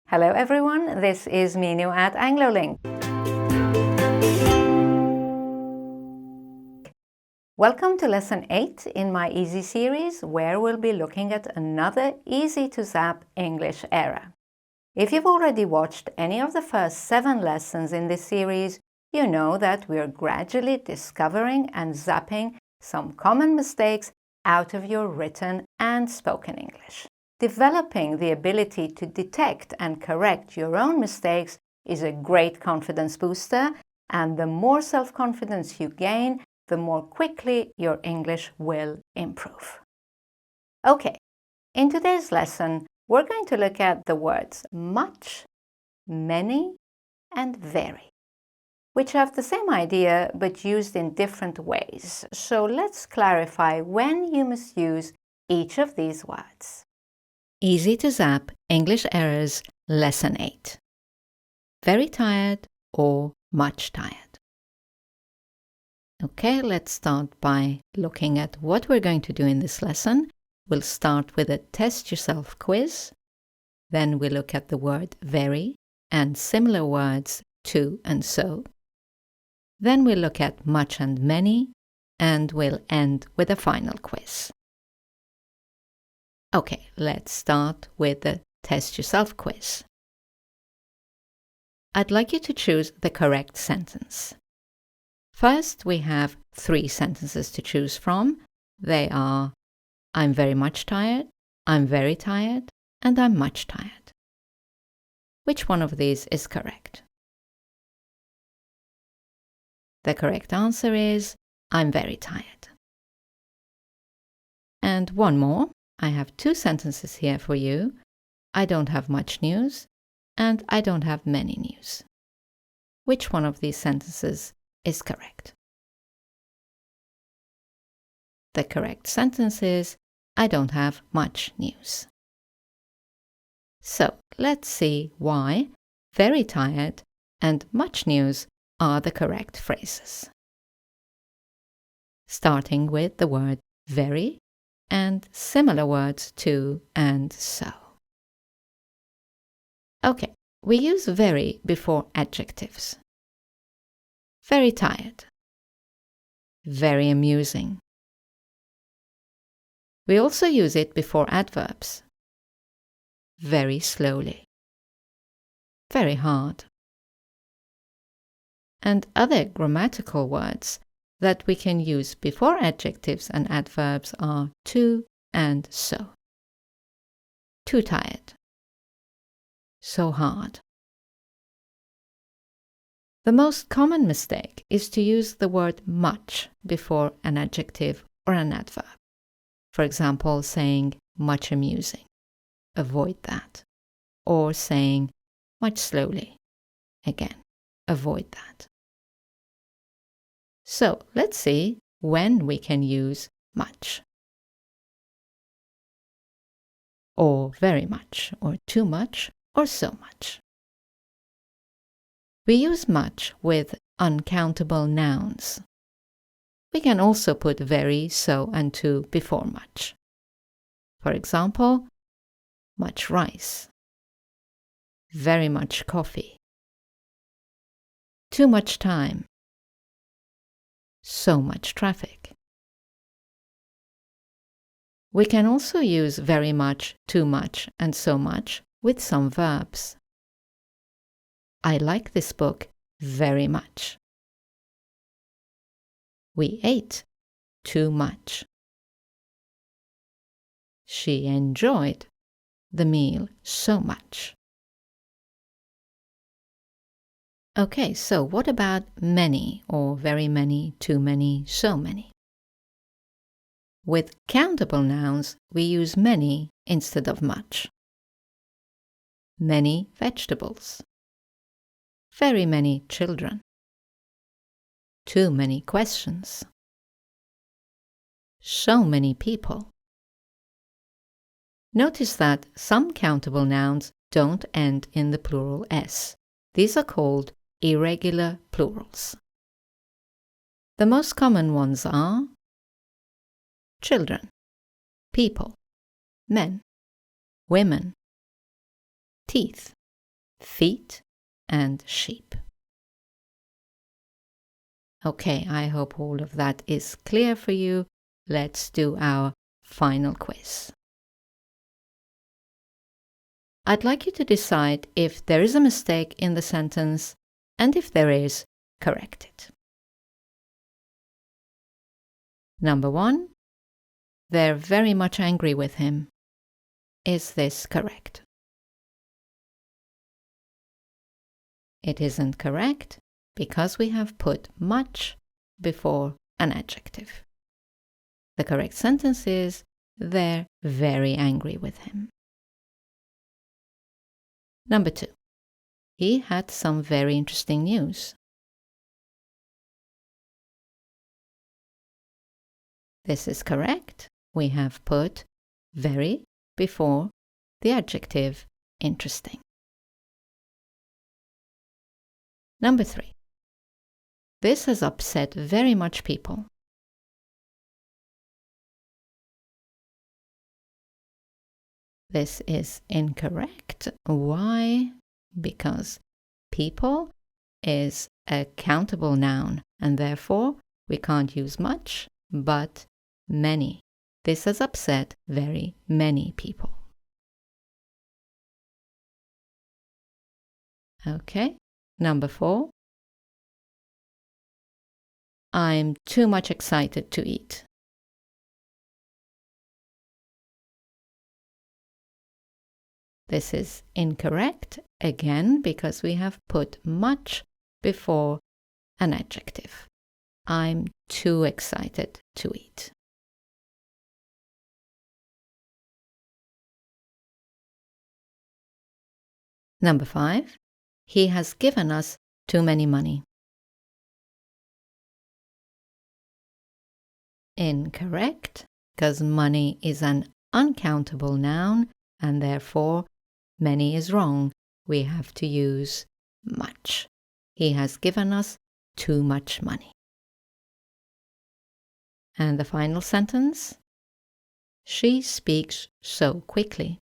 Hello everyone, this is Minu at AngloLink. Welcome to Lesson 8 in my Easy series, where we'll be looking at another easy-to-zap English error. If you've already watched any of the first 7 lessons in this series, you know that we're gradually discovering and zapping some common mistakes out of your written and spoken English. Developing the ability to detect and correct your own mistakes is a great confidence booster, and the more self-confidence you gain, the more quickly your English will improve. Okay, in today's lesson, we're going to look at the words much, many, and very, which have the same idea but used in different ways. So let's clarify when you must use each of these words. Easy to zap English errors, Lesson 8. Very tired or much tired. Okay, let's start by looking at what we're going to do in this lesson. We'll start with a test yourself quiz. Then we look at the word very and similar words to and so. Then we'll look at much and many, and we'll end with a final quiz. Okay, let's start with the Test Yourself quiz. I'd like you to choose the correct sentence. First, we have 3 sentences to choose from. They are, I'm very much tired, I'm very tired, and I'm much tired. Which one of these is correct? The correct answer is, I'm very tired. And one more. I have 2 sentences here for you. I don't have much news, and I don't have many news. Which one of these sentences is correct? The correct sentence is, I don't have much news. So, let's see why very tired and much news are the correct phrases. Starting with the word very and similar words to and so. Okay, we use very before adjectives. Very tired. Very amusing. We also use it before adverbs. Very slowly. Very hard. And other grammatical words that we can use before adjectives and adverbs are to and so. Too tired. So hard. The most common mistake is to use the word much before an adjective or an adverb. For example, saying much amusing. Avoid that. Or saying much slowly. Again, avoid that. So let's see when we can use much, or very much, or too much, or so much. We use much with uncountable nouns. We can also put very, so, and to before much. For example, much rice, very much coffee, too much time, so much traffic. We can also use very much, too much, and so much with some verbs. I like this book very much. We ate too much. She enjoyed the meal so much. Okay, so what about many or very many, too many, so many? With countable nouns, we use many instead of much. Many vegetables. Very many children. Too many questions. So many people. Notice that some countable nouns don't end in the plural s. These are called irregular plurals. The most common ones are children, people, men, women, teeth, feet, and sheep. Okay, I hope all of that is clear for you. Let's do our final quiz. I'd like you to decide if there is a mistake in the sentence, and if there is, correct it. Number 1, they're very much angry with him. Is this correct? It isn't correct because we have put much before an adjective. The correct sentence is, they're very angry with him. Number 2, he had some very interesting news. This is correct. We have put very before the adjective interesting. Number 3, this has upset very much people. This is incorrect. Why? Because people is a countable noun, and therefore we can't use much, but many. This has upset very many people. Okay, number 4. I'm too much excited to eat. This is incorrect, again, because we have put much before an adjective. I'm too excited to eat. Number 5, he has given us too many money. Incorrect, because money is an uncountable noun, and therefore many is wrong. We have to use much. He has given us too much money. And the final sentence, she speaks so quickly.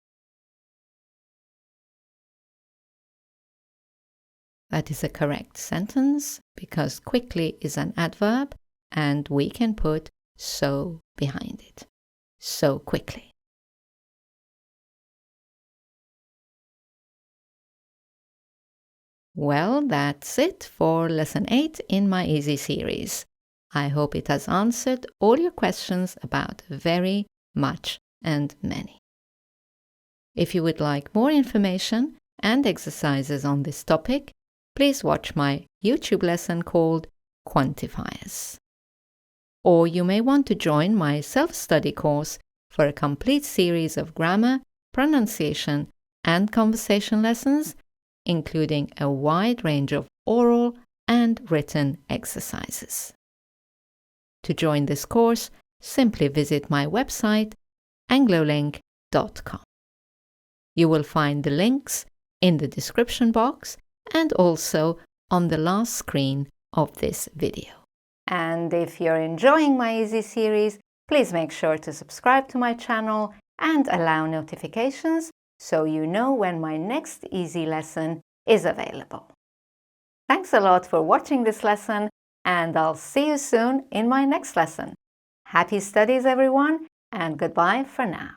That is a correct sentence because quickly is an adverb and we can put so behind it. So quickly. Well, that's it for Lesson 8 in my Easy series. I hope it has answered all your questions about very, much, and many. If you would like more information and exercises on this topic, please watch my YouTube lesson called Quantifiers. Or you may want to join my self-study course for a complete series of grammar, pronunciation, and conversation lessons, including a wide range of oral and written exercises. To join this course, simply visit my website, anglolink.com. You will find the links in the description box and also on the last screen of this video. And if you're enjoying my Easy series, please make sure to subscribe to my channel and allow notifications so you know when my next Easy lesson is available. Thanks a lot for watching this lesson, and I'll see you soon in my next lesson. Happy studies, everyone, and goodbye for now.